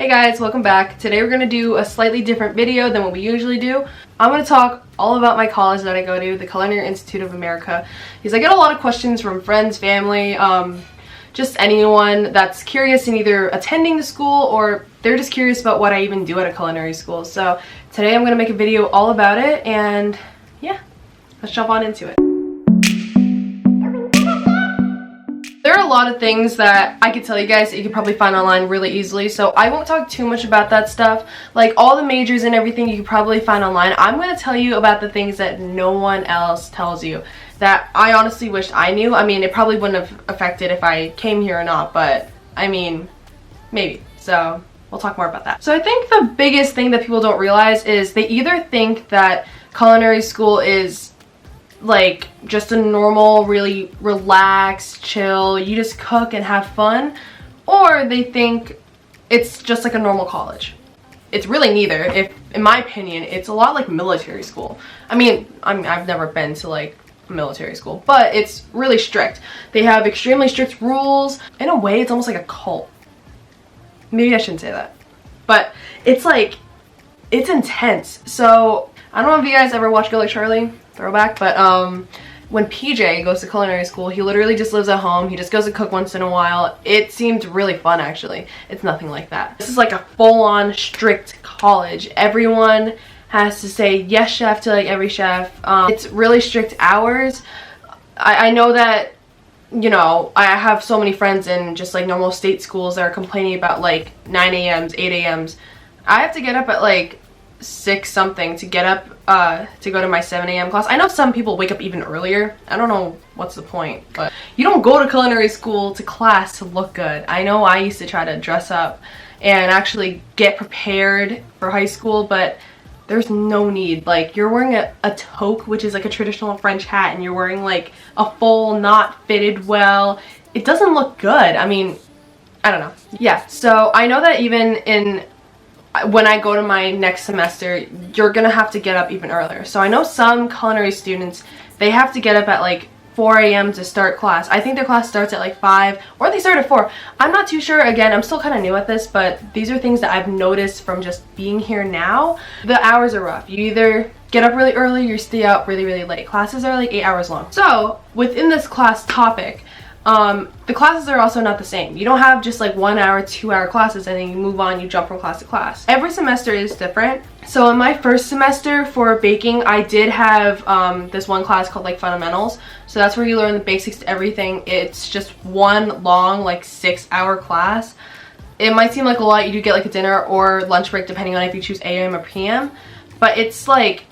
Hey guys, welcome back. Today we're going to do a slightly different video than what we usually do. I'm going to talk all about my college that I go to, the Culinary Institute of America, because I get a lot of questions from friends, family, just anyone that's curious in either attending the school or they're just curious about what I even do at a culinary school. So today I'm going to make a video all about it, and yeah, let's jump on into it. There are a lot of things that I could tell you guys that you could probably find online really easily, so I won't talk too much about that stuff. Like all the majors and everything you could probably find online. I'm going to tell you about the things that no one else tells you that I honestly wish I knew. I mean, it probably wouldn't have affected if I came here or not, but I mean, maybe. So we'll talk more about that. So I think the biggest thing that people don't realize is they either think that culinary school is like just a normal, really relaxed, chill, you just cook and have fun, or they think it's just like a normal college. It's really neither. In my opinion, it's a lot like military school. I mean, I've never been to like a military school, but it's really strict. They have extremely strict rules. In a way, it's almost like a cult. Maybe I shouldn't say that, but it's like, it's intense. So I don't know if you guys ever watch Go Like Charlie, throwback, but when PJ goes to culinary school, he literally just lives at home. He just goes to cook once in a while. It seemed really fun, actually. It's nothing like that. This is like a full-on strict college. Everyone has to say yes chef to like every chef. It's really strict hours. I know that, you know, I have so many friends in just like normal state schools that are complaining about like 9 a.m.s, 8 a.m.s. I have to get up at like 6 something to get up to go to my 7 a.m. class. I know some people wake up even earlier. I don't know what's the point, but you don't go to culinary school to class to look good. I know I used to try to dress up and actually get prepared for high school, but there's no need. Like, you're wearing a toque, which is like a traditional French hat, and you're wearing like a full knot fitted well. It doesn't look good. I mean, I don't know. Yeah, so I know that even when I go to my next semester, you're gonna have to get up even earlier. So I know some culinary students, they have to get up at like 4 a.m. to start class. I think their class starts at like 5, or they start at 4. I'm not too sure. Again, I'm still kind of new at this, but these are things that I've noticed from just being here now. The hours are rough. You either get up really early, you stay out really, really late. Classes are like 8 hours long. So within this class topic, the classes are also not the same. You don't have just like 1 hour, 2 hour classes and then you move on, you jump from class to class. Every semester is different. So in my first semester for baking, I did have this one class called like fundamentals. So that's where you learn the basics to everything. It's just one long like 6-hour class. It might seem like a lot. You do get like a dinner or lunch break depending on if you choose AM or PM, but it's like,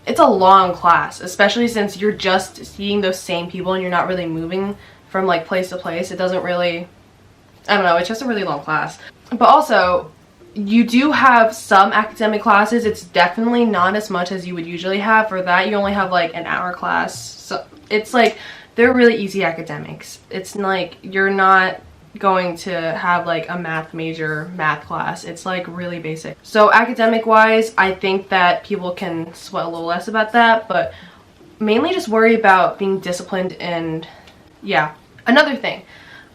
it's a long class, especially since you're just seeing those same people and you're not really moving from like place to place. It doesn't really, I don't know, it's just a really long class. But also, you do have some academic classes. It's definitely not as much as you would usually have. For that, you only have like an hour class. So it's like, they're really easy academics. It's like, you're not going to have like a math major math class. It's like really basic. So academic wise, I think that people can sweat a little less about that, but mainly just worry about being disciplined. And yeah. Another thing,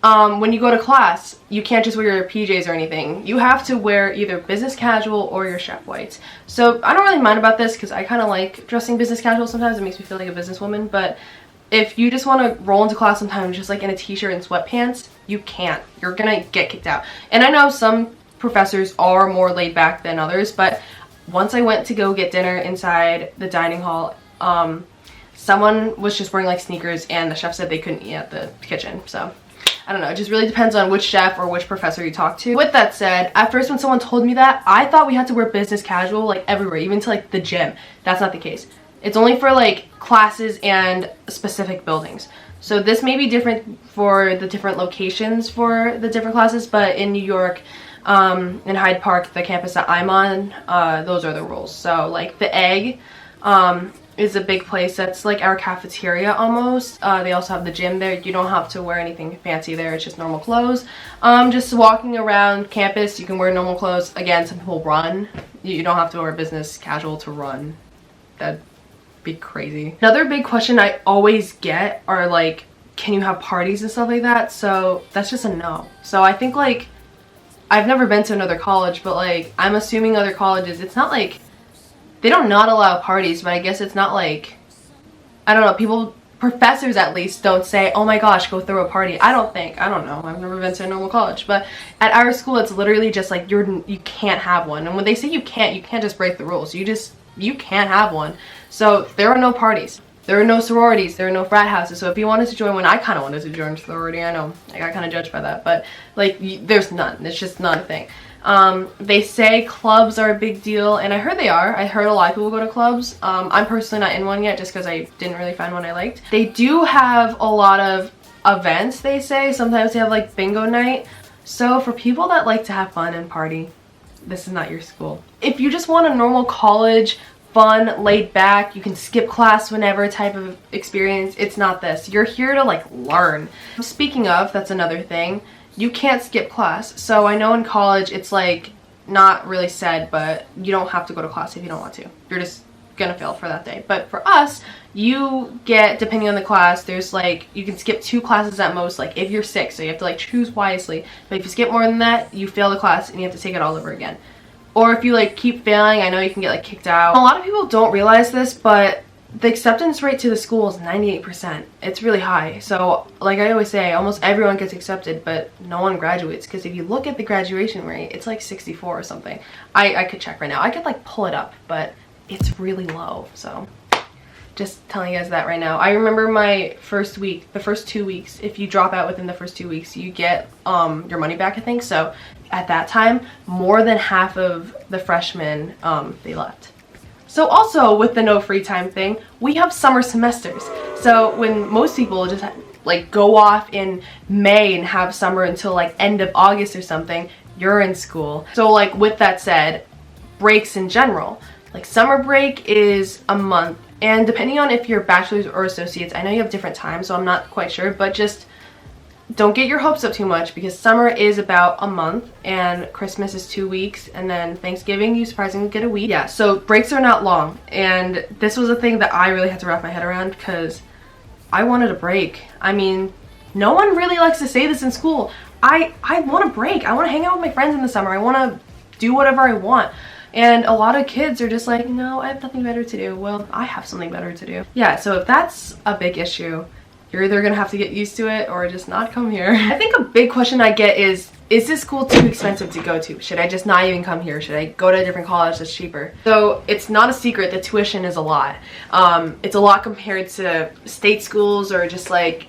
when you go to class, you can't just wear your PJs or anything. You have to wear either business casual or your chef whites. So I don't really mind about this because I kind of like dressing business casual sometimes. It makes me feel like a businesswoman. But if you just want to roll into class sometimes just like in a t-shirt and sweatpants, you can't. You're gonna get kicked out. And I know some professors are more laid back than others, but once I went to go get dinner inside the dining hall, someone was just wearing like sneakers and the chef said they couldn't eat at the kitchen. So I don't know, it just really depends on which chef or which professor you talk to. With that said, at first when someone told me that, I thought we had to wear business casual like everywhere, even to like the gym. That's not the case. It's only for like classes and specific buildings. So this may be different for the different locations for the different classes, but in New York, in Hyde Park, the campus that I'm on, those are the rules. So like the Egg, is a big place that's like our cafeteria almost. They also have the gym there. You don't have to wear anything fancy there. It's just normal clothes. Just walking around campus, you can wear normal clothes. Again, some people run. You don't have to wear business casual to run. That'd be crazy. Another big question I always get are like, can you have parties and stuff like that? So that's just a no. So I think like I've never been to another college, but like I'm assuming other colleges, it's not like they don't not allow parties, but I guess it's not like, I don't know, professors at least don't say, oh my gosh, go throw a party. I don't know, I've never been to a normal college, but at our school it's literally just like you can't have one. And when they say you can't just break the rules. You can't have one. So there are no parties, there are no sororities, there are no frat houses. So if you wanted to join one, I kind of wanted to join a sorority, I know I got kind of judged by that, but like there's none. It's just not a thing. They say clubs are a big deal, and I heard they are. I heard a lot of people go to clubs. I'm personally not in one yet just because I didn't really find one I liked. They do have a lot of events, they say. Sometimes they have like bingo night. So for people that like to have fun and party, this is not your school. If you just want a normal college, fun, laid back, you can skip class whenever type of experience, it's not this. You're here to like learn. Speaking of, that's another thing. You can't skip class. So I know in college it's like not really said, but you don't have to go to class if you don't want to. You're just gonna fail for that day. But for us, you get, depending on the class, there's like, you can skip 2 classes at most, like if you're sick, so you have to like choose wisely. But if you skip more than that, you fail the class and you have to take it all over again. Or if you like keep failing, I know you can get like kicked out. A lot of people don't realize this, but the acceptance rate to the school is 98%. It's really high. So like I always say, almost everyone gets accepted, but no one graduates. Because if you look at the graduation rate, it's like 64 or something. I could check right now. I could like pull it up, but it's really low. So just telling you guys that right now. I remember my first week, the first 2 weeks, if you drop out within the first 2 weeks, you get your money back, I think. So at that time, more than half of the freshmen, they left. So also with the no free time thing, we have summer semesters. So when most people just like go off in May and have summer until like end of August or something, you're in school. So like with that said, breaks in general, like summer break is a month, and depending on if you're bachelor's or associates, I know you have different times, so I'm not quite sure, but just don't get your hopes up too much, because summer is about a month and Christmas is 2 weeks, and then Thanksgiving you surprisingly get a week. Yeah, so breaks are not long, and this was a thing that I really had to wrap my head around because I wanted a break. I mean, no one really likes to say this in school. I want a break. I want to hang out with my friends in the summer. I want to do whatever I want. And a lot of kids are just like, no, I have nothing better to do. Well, I have something better to do. Yeah, so if that's a big issue, you're either gonna have to get used to it or just not come here. I think a big question I get is this school too expensive to go to? Should I just not even come here? Should I go to a different college that's cheaper? So it's not a secret that tuition is a lot. It's a lot compared to state schools or just like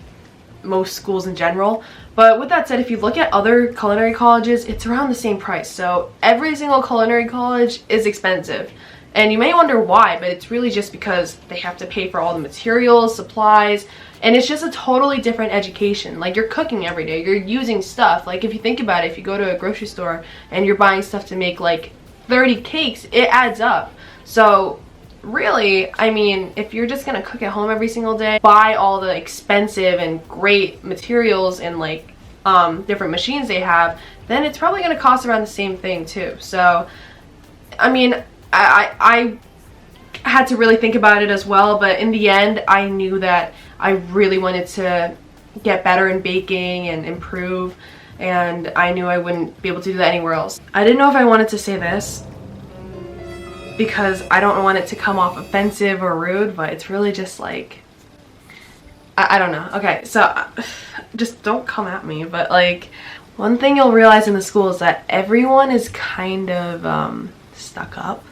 most schools in general. But with that said, if you look at other culinary colleges, it's around the same price. So every single culinary college is expensive. And you may wonder why, but it's really just because they have to pay for all the materials, supplies, and it's just a totally different education. Like, you're cooking every day, you're using stuff. Like, if you think about it, if you go to a grocery store and you're buying stuff to make like 30 cakes, it adds up. So really, I mean, if you're just gonna cook at home every single day, buy all the expensive and great materials and like different machines they have, then it's probably gonna cost around the same thing too. So I mean, I had to really think about it as well, but in the end I knew that I really wanted to get better in baking and improve, and I knew I wouldn't be able to do that anywhere else. I didn't know if I wanted to say this because I don't want it to come off offensive or rude, but it's really just like, I don't know. Okay, so just don't come at me, but like, one thing you'll realize in the school is that everyone is kind of stuck up.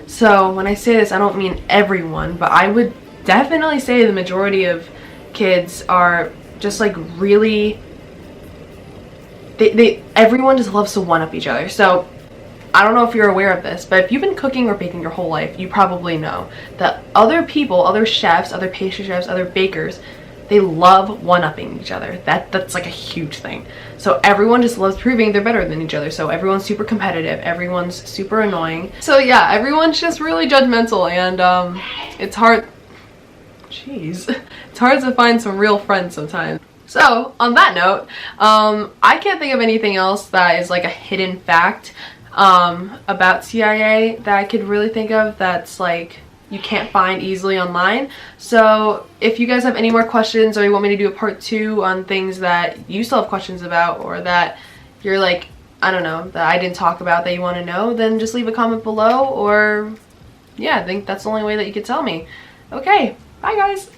So when I say this, I don't mean everyone, but I would definitely say the majority of kids are just like really, everyone just loves to one-up each other. So I don't know if you're aware of this, but if you've been cooking or baking your whole life, you probably know that other people, other chefs, other pastry chefs, other bakers, they love one-upping each other. That's like a huge thing. So everyone just loves proving they're better than each other. So everyone's super competitive, everyone's super annoying. So yeah, everyone's just really judgmental, and it's hard, jeez, it's hard to find some real friends sometimes. So on that note, I can't think of anything else that is like a hidden fact about CIA that I could really think of that's like you can't find easily online. So if you guys have any more questions, or you want me to do a part 2 on things that you still have questions about, or that you're like I don't know, that I didn't talk about that you want to know, then just leave a comment below, or yeah, I think that's the only way that you could tell me. Okay, bye guys.